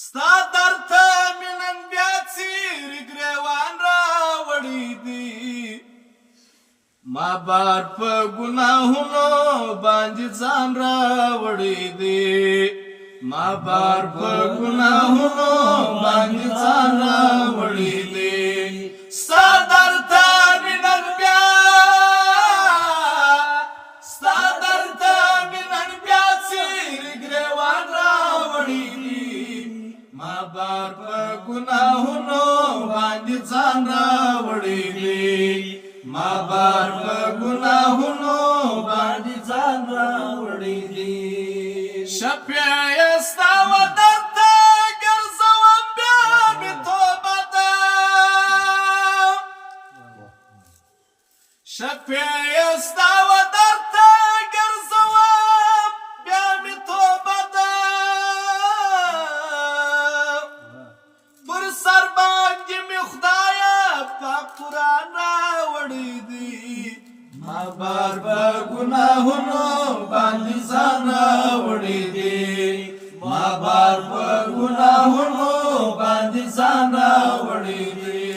ستا درته مې نن بیا څیرې ګریوان راوړی دي ما بار په ګناهونو باندې ځان راوړی دی ما بار په ګناهونو باندې ځان راوړی دی ستا درته مې نن بیا ستا درته مې نن بیا څیرې ګریوان راوړی دی ما بار په ګناهونو باندې ځان راوړی دی ما بار په ګناهونو باندې ځان راوړی دی شفیع ستا وطن ته ګرځوم بیا مې توبه ده شفیع ستا وطن ته ګرځوم بیا مې توبه ده پر سر باندې مې خدایه پاک قرآن راوړی دی ما بار په ګناهونو باندې ځان راوړی دی ما بار په ګناهونو باندې ځان راوړی دی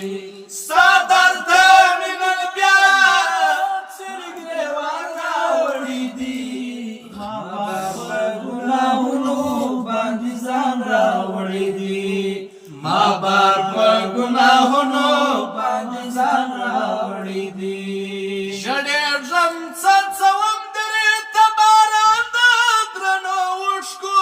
ستا درته مې نن بیا څیرې ګریوان راوړی دی ما بار په ګناهونو باندې ځان راوړی دی ما بار په ګناهونو باندې ځان راوړی دی ژړېږم څڅوم درې ته باران د درنو اوښکو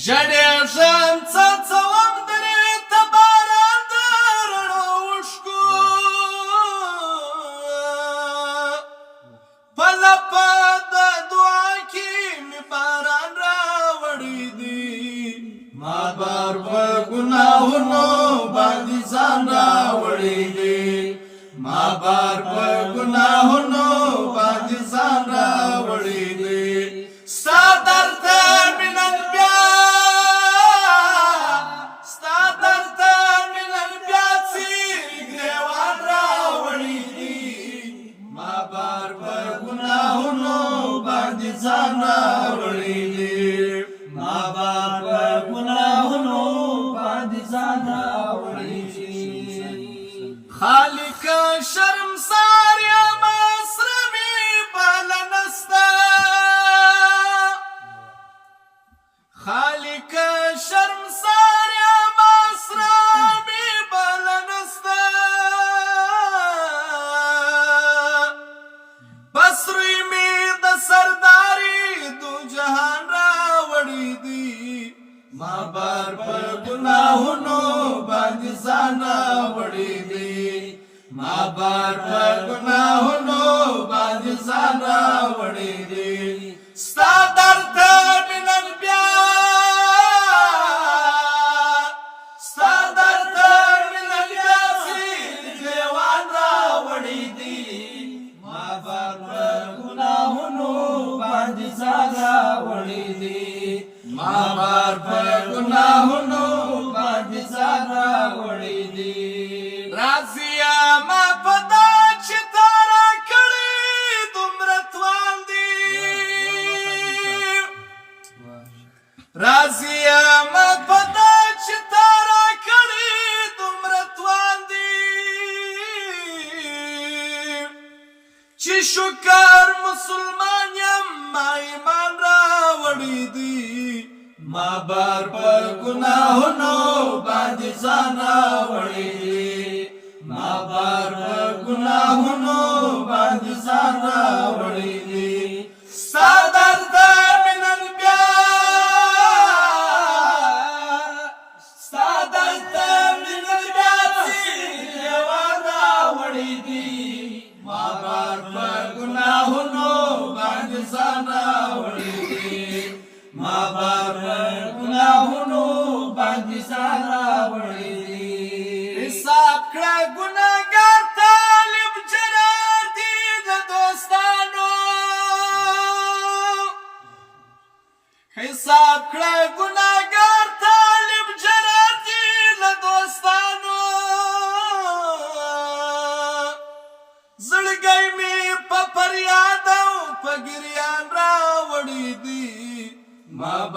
ژړېږم څڅوم درې ته باران د رڼو اوښکو په لپه د دعا کې مې باران راوړی دی ما بار په ګناهونو باندې ځان راوړی دی ما بار په ګناهونو باندې ځان راوړی دی ستا درته مې نن بیا ستا درته مې نن بیا څیرې ګریوان راوړی دی ما بار په ګناهونو باندې ځان راوړی دی ما بار په ګناهونو باندې ځان راوړی دی خالق شرمسار یم سره مې بله نسته خالق شرمسار یم سره مې بله نسته بس روی مې د سرداري دو جهان راوړی دی ما بار په ګناهونو باندې ځان راوړی دی ما بار په ګناهونو باندې ځان راوړی دی ستا درته مې نن بیا ستا درته مې نن بیا څیرې ګریوان راوړی دی ما بار په ګناهونو باندې ځان راوړی دی ما بار په ګناهونو باندې ځان راوړی دی راضیه ما په دا چې تا راکړی دومره توان دی راضیه ما په دا چې تا راکړی دومره توان دی چې شکر مسلمان یم ما ایمان راوړی دی ما بار په ګناهونو باندې ځان راوړی دی ما بار په ګناهونو باندې ځان راوړی دی ستا درته مې نن بیا ستا درته مې نن بیا څیرې ګریوان راوړی دی ما بار په ګناهونو باندې ځان راوړی دی ما بار په ګناهونو باندې ځان راوړی دی حساب کړه ګناهګار طالب جرار دی د دوستانو حساب کړه ګناهګار طالب جرار دی د دوستانو زړګی مې په فریاد او په ګریان راوړی دی ما